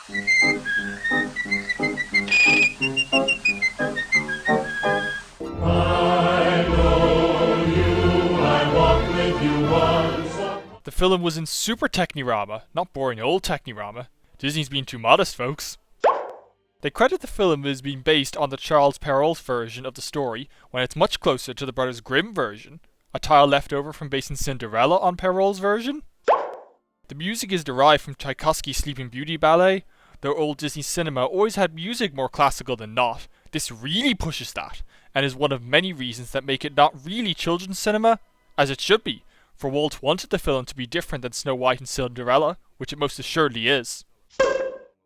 The film was in super Technirama, not boring old Technirama. Disney's being too modest, folks. They credit the film as being based on the Charles Perrault version of the story, when it's much closer to the Brothers Grimm version, a tile left over from basing Cinderella on Perrault's version. The music is derived from Tchaikovsky's Sleeping Beauty ballet. Though old Disney cinema always had music more classical than not, this really pushes that, and is one of many reasons that make it not really children's cinema, as it should be, for Walt wanted the film to be different than Snow White and Cinderella, which it most assuredly is.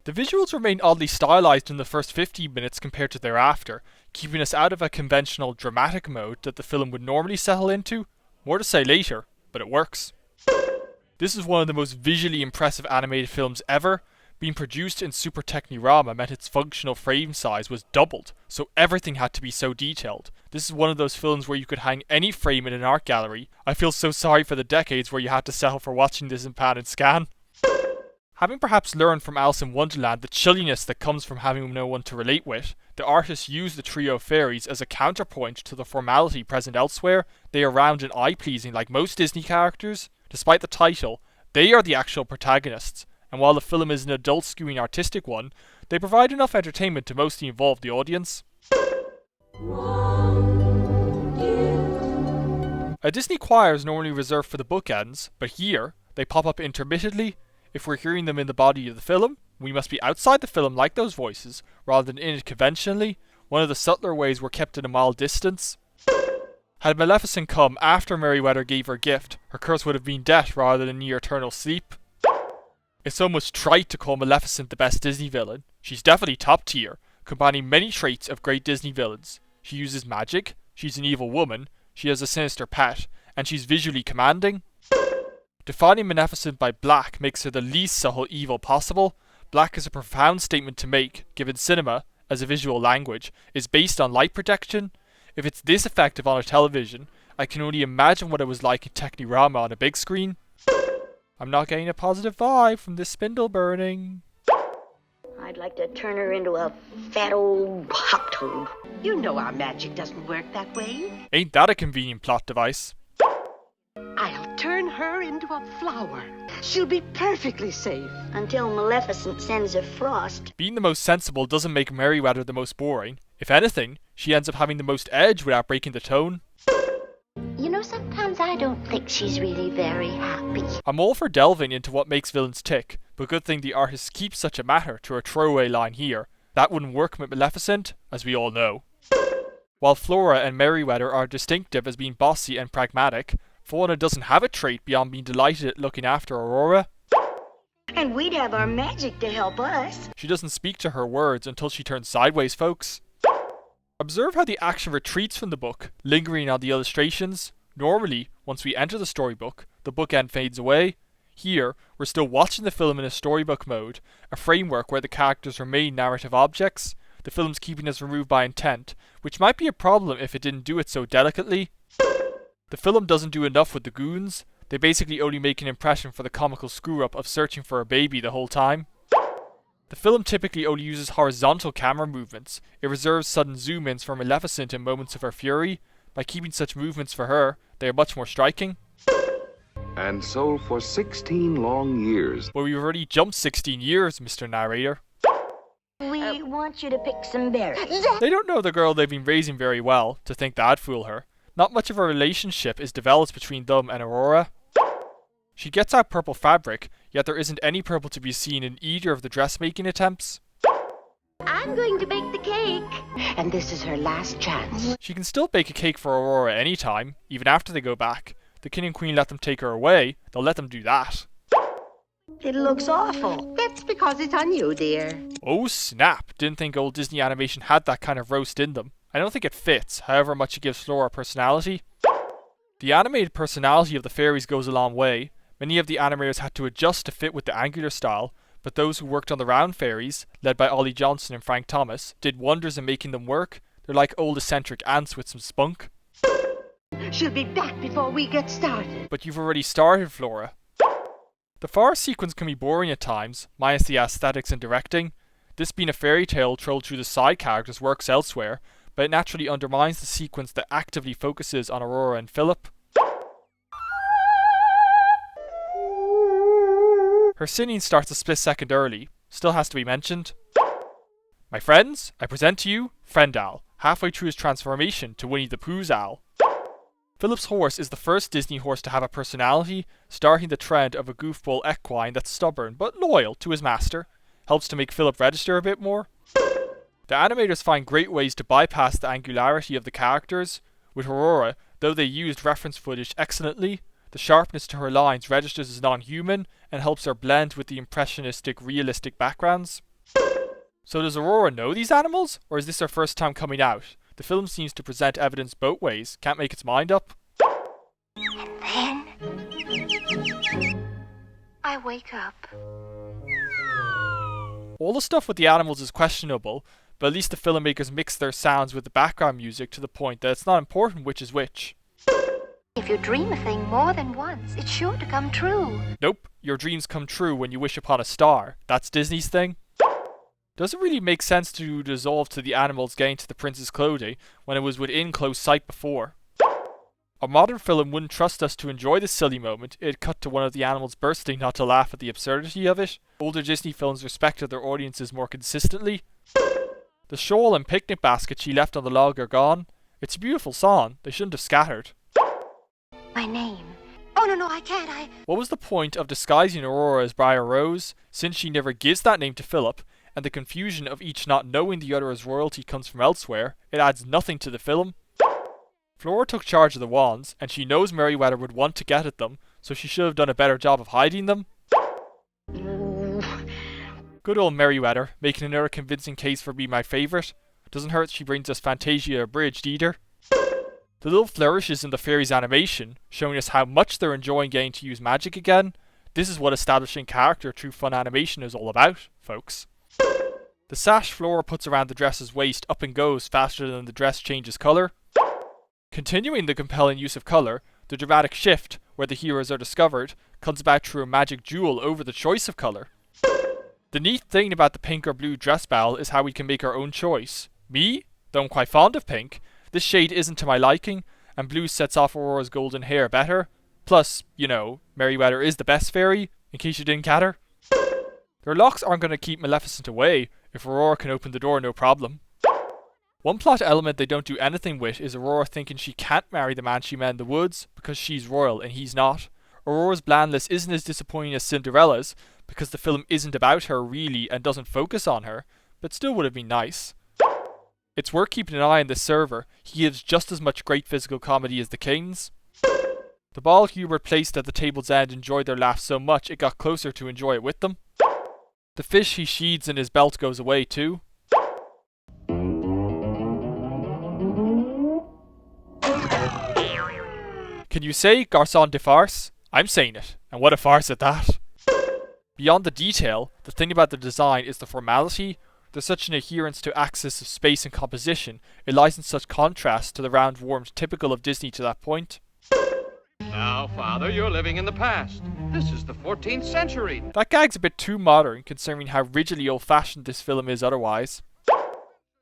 The visuals remain oddly stylized in the first 15 minutes compared to thereafter, keeping us out of a conventional dramatic mode that the film would normally settle into. More to say later, but it works. This is one of the most visually impressive animated films ever. Being produced in Super Technirama meant its functional frame size was doubled, so everything had to be so detailed. This is one of those films where you could hang any frame in an art gallery. I feel so sorry for the decades where you had to settle for watching this in pan and scan. Having perhaps learned from Alice in Wonderland the chilliness that comes from having no one to relate with, the artists used the trio of fairies as a counterpoint to the formality present elsewhere. They are round and eye-pleasing like most Disney characters. Despite the title, they are the actual protagonists, and while the film is an adult-skewing artistic one, they provide enough entertainment to mostly involve the audience. A Disney choir is normally reserved for the bookends, but here, they pop up intermittently. If we're hearing them in the body of the film, we must be outside the film like those voices, rather than in it conventionally. One of the subtler ways we're kept at a mild distance. Had Maleficent come after Merryweather gave her gift, her curse would have been death rather than near eternal sleep. It's almost trite to call Maleficent the best Disney villain. She's definitely top tier, combining many traits of great Disney villains. She uses magic, she's an evil woman, she has a sinister pet, and she's visually commanding. Defining Maleficent by black makes her the least subtle evil possible. Black is a profound statement to make, given cinema, as a visual language, is based on light projection. If it's this effective on a television, I can only imagine what it was like in Technirama on a big screen. I'm not getting a positive vibe from this spindle burning. I'd like to turn her into a fat old hop toad. You know our magic doesn't work that way. Ain't that a convenient plot device? I'll turn her into a flower. She'll be perfectly safe. Until Maleficent sends a frost. Being the most sensible doesn't make Merryweather the most boring. If anything, she ends up having the most edge without breaking the tone. You know, sometimes I don't think she's really very happy. I'm all for delving into what makes villains tick, but good thing the artists keep such a matter to a throwaway line here. That wouldn't work with Maleficent, as we all know. While Flora and Merryweather are distinctive as being bossy and pragmatic, Fauna doesn't have a trait beyond being delighted at looking after Aurora. And we'd have our magic to help us. She doesn't speak to her words until she turns sideways, folks. Observe how the action retreats from the book, lingering on the illustrations. Normally, once we enter the storybook, the bookend fades away. Here, we're still watching the film in a storybook mode, a framework where the characters remain narrative objects. The film's keeping us removed by intent, which might be a problem if it didn't do it so delicately. The film doesn't do enough with the goons. They basically only make an impression for the comical screw-up of searching for a baby the whole time. The film typically only uses horizontal camera movements. It reserves sudden zoom-ins for Maleficent in moments of her fury. By keeping such movements for her, they are much more striking. And so for 16 long years. Well, we've already jumped 16 years, Mr. Narrator. We want you to pick some berries. They don't know the girl they've been raising very well, to think that'd fool her. Not much of a relationship is developed between them and Aurora. She gets out purple fabric, yet there isn't any purple to be seen in either of the dressmaking attempts. I'm going to bake the cake. And this is her last chance. She can still bake a cake for Aurora anytime, even after they go back. The King and Queen let them take her away, they'll let them do that. It looks awful. That's because it's on you, dear. Oh snap, didn't think old Disney animation had that kind of roast in them. I don't think it fits, however much it gives Flora personality. The animated personality of the fairies goes a long way. Many of the animators had to adjust to fit with the angular style, but those who worked on the round fairies, led by Ollie Johnson and Frank Thomas, did wonders in making them work. They're like old eccentric ants with some spunk. She'll be back before we get started. But you've already started, Flora. The forest sequence can be boring at times, minus the aesthetics and directing. This being a fairy tale told through the side characters works elsewhere, but it naturally undermines the sequence that actively focuses on Aurora and Philip. Her singing starts a split second early, still has to be mentioned. My friends, I present to you Friend Owl, halfway through his transformation to Winnie the Pooh's owl. Philip's horse is the first Disney horse to have a personality, starting the trend of a goofball equine that's stubborn but loyal to his master. Helps to make Philip register a bit more. The animators find great ways to bypass the angularity of the characters. With Aurora, though they used reference footage excellently, the sharpness to her lines registers as non-human and helps her blend with the impressionistic, realistic backgrounds. So does Aurora know these animals, or is this her first time coming out? The film seems to present evidence both ways, can't make its mind up. And then I wake up. All the stuff with the animals is questionable, but at least the filmmakers mix their sounds with the background music to the point that it's not important which is which. If you dream a thing more than once, it's sure to come true. Nope, your dreams come true when you wish upon a star. That's Disney's thing. Doesn't really make sense to dissolve to the animals getting to the prince's clothing when it was within close sight before. A modern film wouldn't trust us to enjoy this silly moment. It'd cut to one of the animals bursting not to laugh at the absurdity of it. Older Disney films respected their audiences more consistently. The shawl and picnic basket she left on the log are gone. It's a beautiful song. They shouldn't have scattered. My name. Oh, no, I can't. What was the point of disguising Aurora as Briar Rose, since she never gives that name to Philip, and the confusion of each not knowing the other as royalty comes from elsewhere? It adds nothing to the film. Flora took charge of the wands, and she knows Merryweather would want to get at them, so she should have done a better job of hiding them. Good old Merryweather, making another convincing case for being my favourite. Doesn't hurt she brings us Fantasia abridged either. The little flourishes in the fairies animation, showing us how much they're enjoying getting to use magic again. This is what establishing character through fun animation is all about, folks. The sash Flora puts around the dress's waist up and goes faster than the dress changes colour. Continuing the compelling use of colour, the dramatic shift, where the heroes are discovered, comes about through a magic jewel over the choice of colour. The neat thing about the pink or blue dress bell is how we can make our own choice. Me, though I'm quite fond of pink, this shade isn't to my liking, and blue sets off Aurora's golden hair better. Plus, you know, Merryweather is the best fairy, in case you didn't get her. Their locks aren't going to keep Maleficent away, if Aurora can open the door no problem. One plot element they don't do anything with is Aurora thinking she can't marry the man she met in the woods because she's royal and he's not. Aurora's blandness isn't as disappointing as Cinderella's because the film isn't about her really and doesn't focus on her, but still would have been nice. It's worth keeping an eye on this server. He gives just as much great physical comedy as the Kings. The bald Hubert placed at the table's end enjoyed their laughs so much it got closer to enjoy it with them. The fish he sheathes in his belt goes away too. Can you say garçon de farce? I'm saying it, and what a farce at that. Beyond the detail, the thing about the design is the formality. There's such an adherence to axis of space and composition, it lies in such contrast to the round warmth typical of Disney to that point. Now, Father, you're living in the past. This is the 14th century. That gag's a bit too modern, considering how rigidly old-fashioned this film is otherwise.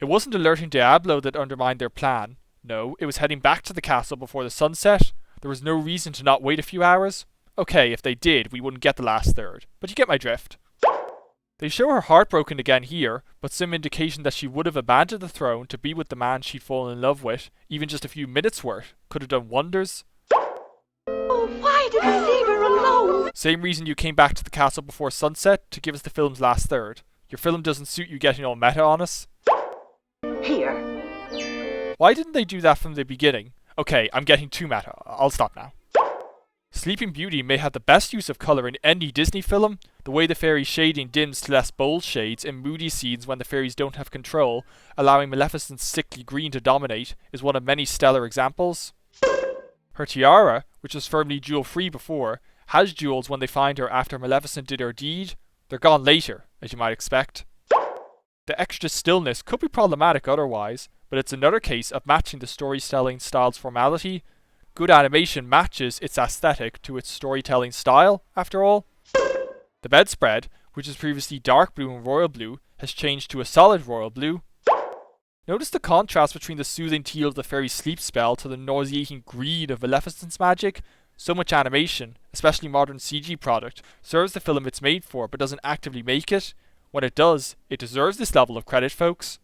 It wasn't alerting Diablo that undermined their plan. No, it was heading back to the castle before the sunset. There was no reason to not wait a few hours. Okay, if they did, we wouldn't get the last third, but you get my drift. They show her heartbroken again here, but some indication that she would have abandoned the throne to be with the man she'd fallen in love with, even just a few minutes worth, could have done wonders. Oh, why did I leave her alone? Same reason you came back to the castle before sunset, to give us the film's last third. Your film doesn't suit you getting all meta on us. Here. Why didn't they do that from the beginning? Okay, I'm getting too meta. I'll stop now. Sleeping Beauty may have the best use of colour in any Disney film. The way the fairy shading dims to less bold shades in moody scenes when the fairies don't have control, allowing Maleficent's sickly green to dominate, is one of many stellar examples. Her tiara, which was firmly jewel-free before, has jewels when they find her after Maleficent did her deed. They're gone later, as you might expect. The extra stillness could be problematic otherwise, but it's another case of matching the storytelling style's formality. Good animation matches its aesthetic to its storytelling style, after all. The bedspread, which was previously dark blue and royal blue, has changed to a solid royal blue. Notice the contrast between the soothing teal of the fairy's sleep spell to the nauseating green of Maleficent's magic. So much animation, especially modern CG product, serves the film it's made for but doesn't actively make it. When it does, it deserves this level of credit, folks.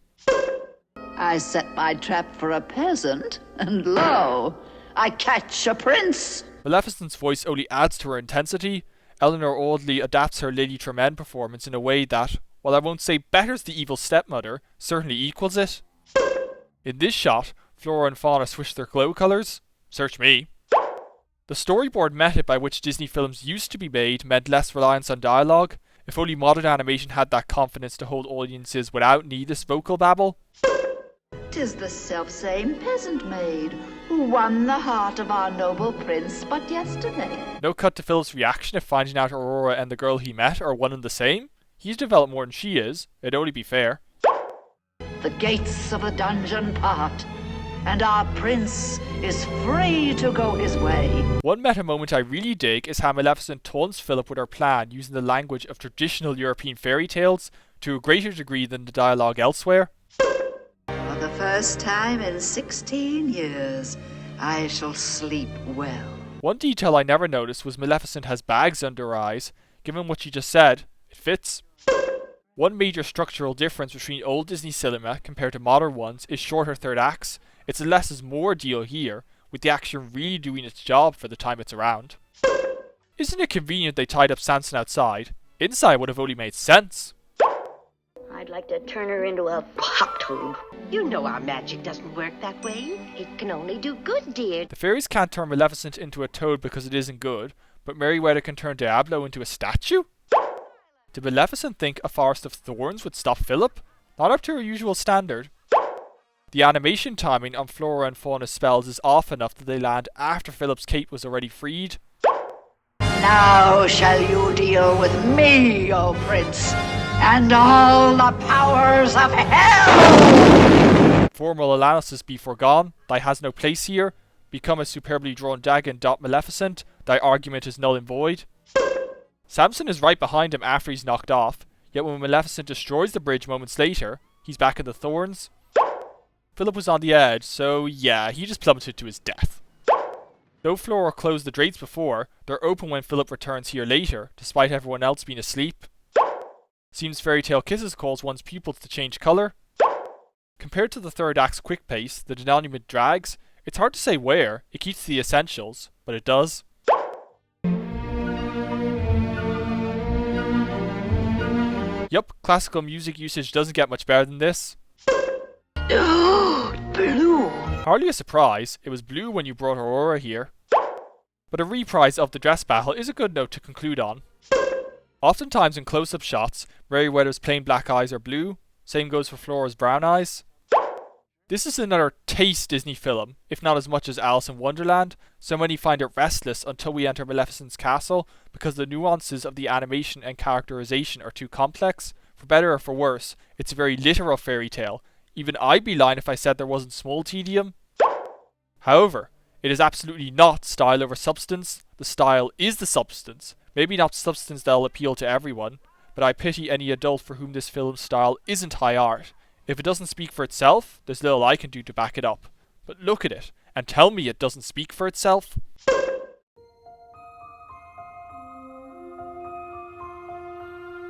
I set my trap for a peasant, and lo, I catch a prince. Maleficent's voice only adds to her intensity. Eleanor Audley adapts her Lady Tremaine performance in a way that, while I won't say betters the evil stepmother, certainly equals it. In this shot, Flora and Fauna switch their glow colours. Search me. The storyboard method by which Disney films used to be made meant less reliance on dialogue. If only modern animation had that confidence to hold audiences without needless vocal babble. 'Tis the selfsame peasant maid who won the heart of our noble prince but yesterday. No cut to Philip's reaction if finding out Aurora and the girl he met are one and the same. He's developed more than she is. It'd only be fair. The gates of the dungeon part, and our prince is free to go his way. One meta moment I really dig is how Maleficent taunts Philip with her plan using the language of traditional European fairy tales to a greater degree than the dialogue elsewhere. For the first time in 16 years, I shall sleep well. One detail I never noticed was Maleficent has bags under her eyes. Given what she just said, it fits. One major structural difference between old Disney cinema compared to modern ones is shorter third acts. It's a less is more deal here, with the action really doing its job for the time it's around. Isn't it convenient they tied up Samson outside? Inside would have only made sense. I'd like to turn her into a hot tub. You know our magic doesn't work that way. It can only do good, dear. The fairies can't turn Maleficent into a toad because it isn't good, but Merryweather can turn Diablo into a statue? Did Maleficent think a forest of thorns would stop Philip? Not up to her usual standard. The animation timing on Flora and Fauna's spells is off enough that they land after Philip's cape was already freed. Now shall you deal with me, O prince, and all the powers of hell! Formal analysis be forgone, thy has no place here. Become a superbly drawn dragon. Maleficent, thy argument is null and void. Samson is right behind him after he's knocked off, yet when Maleficent destroys the bridge moments later, he's back in the thorns. Philip was on the edge, so yeah, he just plummeted to his death. Though Flora closed the drapes before, they're open when Philip returns here later, despite everyone else being asleep. Seems Fairy Tale Kisses calls one's pupils to change colour. Compared to the third act's quick pace, the denouement drags. It's hard to say where, it keeps the essentials, but it does. Yup, classical music usage doesn't get much better than this. Blue! Hardly a surprise, it was blue when you brought Aurora here. But a reprise of the dress battle is a good note to conclude on. Oftentimes in close-up shots, Merryweather's plain black eyes are blue, same goes for Flora's brown eyes. This is another taste Disney film, if not as much as Alice in Wonderland, so many find it restless until we enter Maleficent's castle because the nuances of the animation and characterization are too complex. For better or for worse, it's a very literal fairy tale. Even I'd be lying if I said there wasn't small tedium. However, it is absolutely not style over substance. The style is the substance. Maybe not substance that'll appeal to everyone, but I pity any adult for whom this film's style isn't high art. If it doesn't speak for itself, there's little I can do to back it up. But look at it, and tell me it doesn't speak for itself.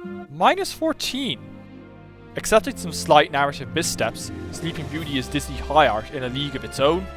-14. Accepting some slight narrative missteps, Sleeping Beauty is Disney high art in a league of its own.